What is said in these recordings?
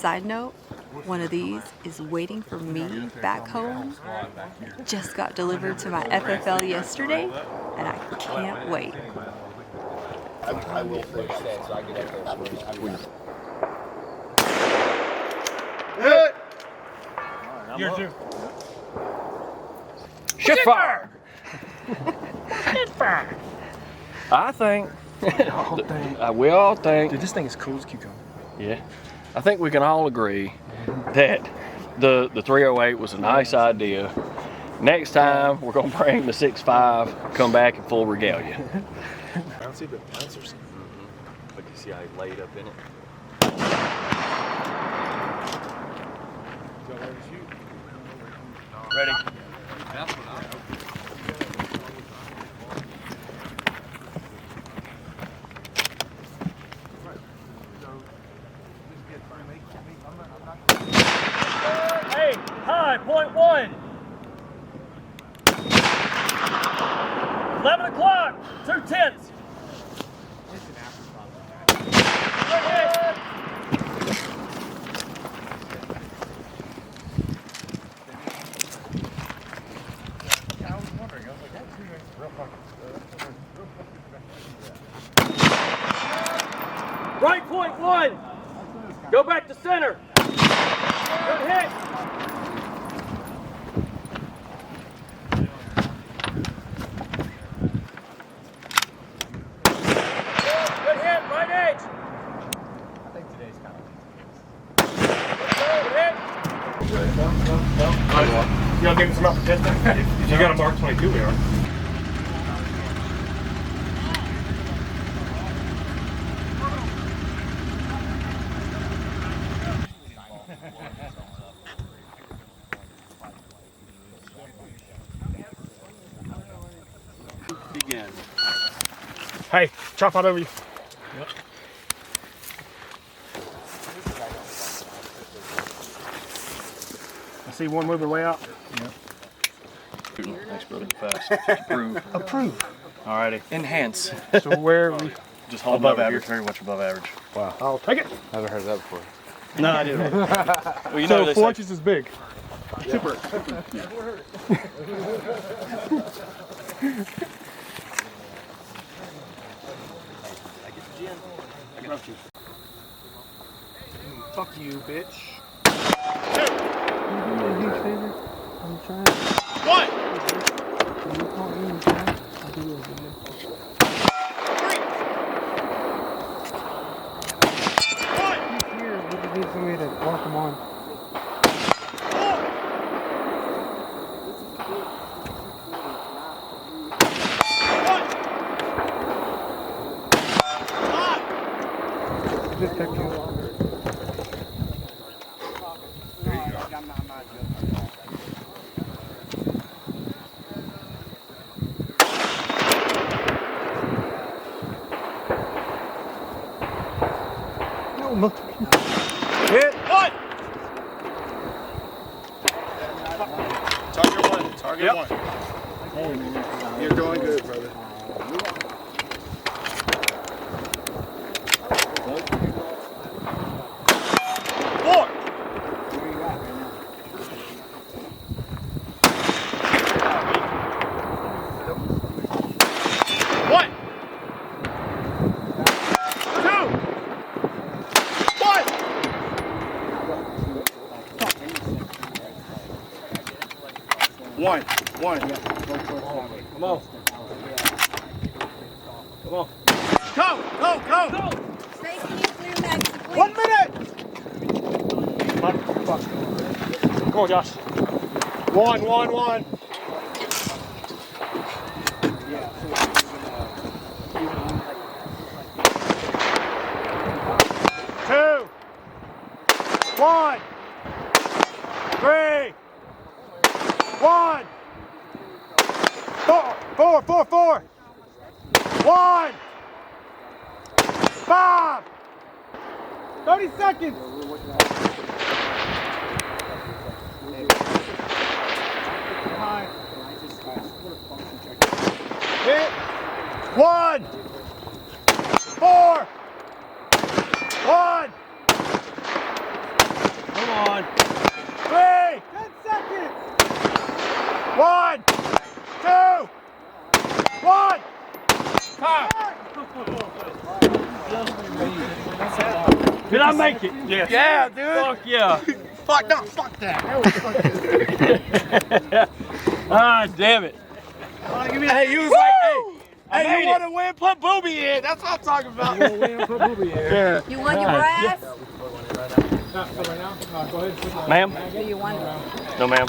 Side note, one of these is waiting for me back home. Just got delivered to my FFL yesterday, and I can't wait. I will finish that so I get up there. Hit! Year two. Shift fire! Shift fire! I think. We all think. Dude, this thing is cool as cucumber. Yeah. I think we can all agree that the 308 was a nice idea. Next time, we're going to bring the 6.5, come back in full regalia. Bouncy, but bounce or something. But you see how he laid up in it? Ready? Hey, high, .1. 11 o'clock, 2/10. Right .1. Go back to center. Good hit. Good hit, right edge. I think today's kind of Good hit. You gonna give him some upper distance? If you got a Mark 22, we are. Begin. Hey, chop out over you. Yep. I see one moving way out. Yep. Thanks, brother. Fast. Approve. Approve. Alrighty. Enhance. So where are we? Just hold Above over average. Here, very much above average. Wow. I'll take it. Never heard that before. No, I didn't. Well, you know, So they 4 say, inches is big. Super. Fuck you, bitch. What? Hit. One. Target one. Target one. You're doing good, brother. Four. One. Two. One. One. Come on. Come on. Go. Go. Go. Go. Stacey, you clear mags, please. 1 minute. Come on, Josh. One. Two. 1. 3. 1. 4. 1. 5. 30 seconds. Hit. 1. 4. 1. 1, 2, 1. Time. Did I make it? Yes. Yeah, dude. Fuck yeah. Fuck, no, fuck that. Ah, damn it. Hey, he was like, hey, you want to win? Put Booby in. That's what I'm talking about. Yeah. You want your brass? Ma'am? Do you want it? No, ma'am.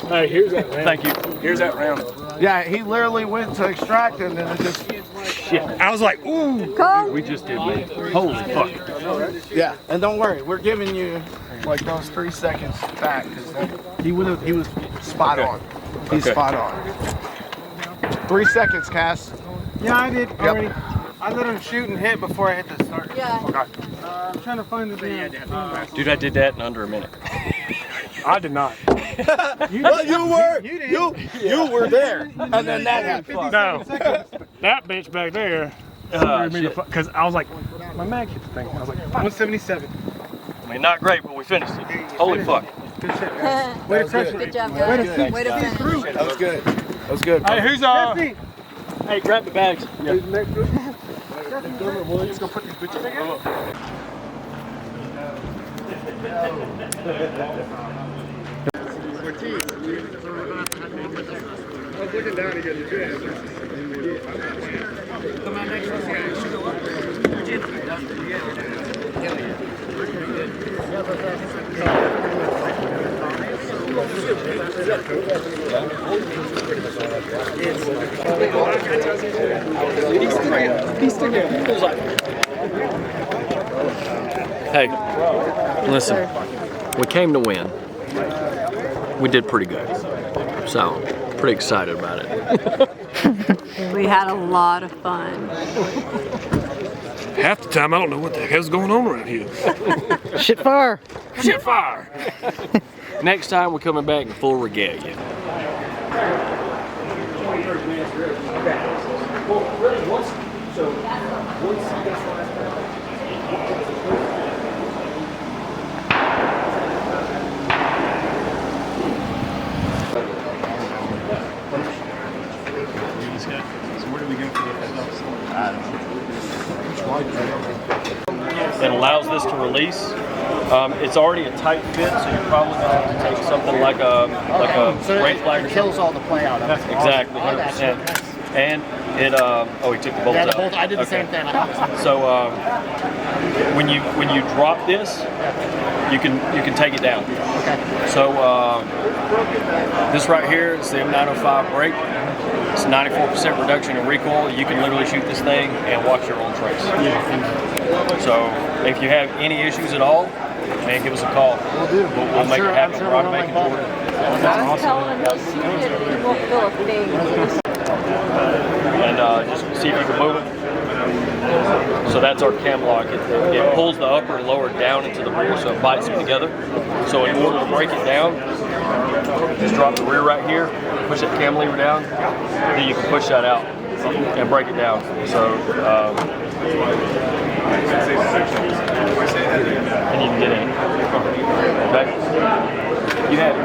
Hey, here's that round. Thank you. Here's that round. Yeah, he literally went to extract and then it just. Shit. I was like, ooh. Come. We just did win. Holy fuck. Yeah, and don't worry, we're giving you like those 3 seconds back because he was spot on. He's spot on. 3 seconds, Cass. Yeah, I did already. I let him shoot and hit before I hit the start. Yeah. Okay. I'm trying to find the damn. Dude, I did that in under a minute. I did not. Well, you were there, and then that happened. No. That bitch back there. Because I was like, my mag hit the thing. I was like, 177. I mean, not great, but we finished it. Holy fuck. Good shit, guys. Way to finish. Good job, guys. Way to finish. That was good. That was good. hey, who's Jesse, Hey, grab the bags. who's next group? Let's go put these bitches together. Hey, listen, we came to win. We did pretty good. So, pretty excited about it. We had a lot of fun. Half the time, I don't know what the hell's going on around here. Shit fire. Shit fire. Next time, we're coming back in full regalia. It allows this to release. It's already a tight fit, so you're probably going to have to take something like a brake flag or kills something. all the play out of it. Exactly, 100%. And it, oh, he took the bolt Yeah, the out. bolt. I did the same thing. So when you drop this, you can take it down. Okay. So this right here is the M905 brake. It's 94% reduction in recoil. You can literally shoot this thing and watch your own trace. So if you have any issues at all, man, give us a call. We'll do. We'll make it happen. We're on making Jordan. I'm telling them, he'll shoot it and he won't feel a thing. And just see if you can move it. So that's our cam lock. It pulls the upper and lower down into the rear, so it bites them together. So in order to break it down, just drop the rear right here, push that cam lever down, then you can push that out and break it down. So and you can get in. Okay. You have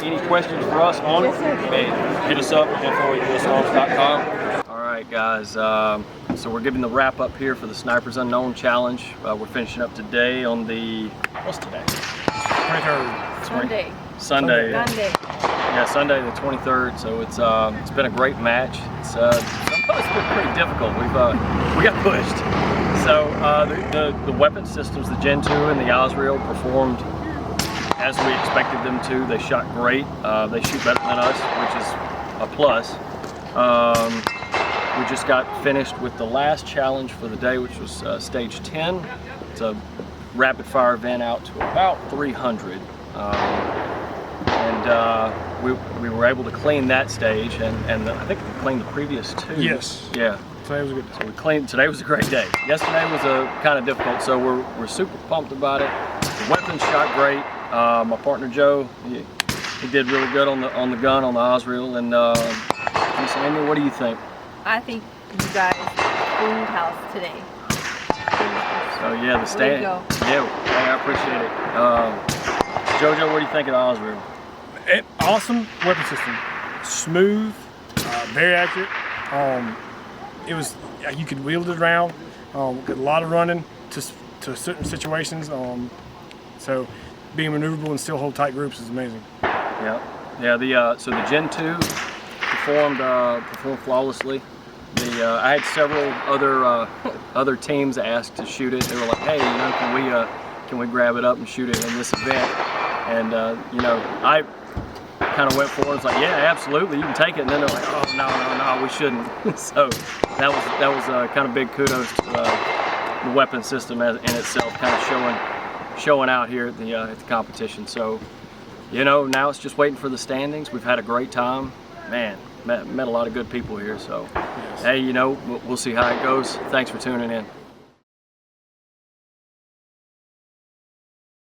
any questions for us on it? Man, hit us up at info@usarms.com. All right, guys. So we're giving the wrap up here for the Snipers Unknown Challenge. We're finishing up today on the what's today? 23rd. Sunday. Sunday. Sunday. Yeah, Sunday the 23rd. So it's been a great match. It's been pretty difficult. We got pushed. So the weapon systems, the Gen 2 and the Azrael, performed as we expected them to. They shot great. They shoot better than us, which is a plus. We just got finished with the last challenge for the day, which was stage 10. It's a rapid fire event out to about 300. We were able to clean that stage, and I think we cleaned the previous two. Yes. Yeah. Today was a good day. So we cleaned. Today was a great day. Yesterday was kind of difficult, so we're super pumped about it. The weapons shot great. My partner Joe, he did really good on the gun on the Azrael. And Miss Amy, what do you think? I think you guys cleaned house today. So yeah, the stand. Way to go. Yeah, hey, I appreciate it. Jojo, what do you think of the Azrael? awesome weapon system. Smooth, very accurate. It was, you could wield it around. Got a lot of running to certain situations. So being maneuverable and still hold tight groups is amazing. Yeah. So the Gen 2 performed flawlessly. I had several other teams asked to shoot it. They were like, "Hey, can we grab it up and shoot it in this event?" And I kind of went for it. It's like, "Yeah, absolutely, you can take it." And then they're like, "Oh, no, we shouldn't." So that was kind of big kudos to the weapon system in itself, kind of showing out here at the competition. So now it's just waiting for the standings. We've had a great time, man. Met a lot of good people here. So, yes. Hey, we'll see how it goes. Thanks for tuning in.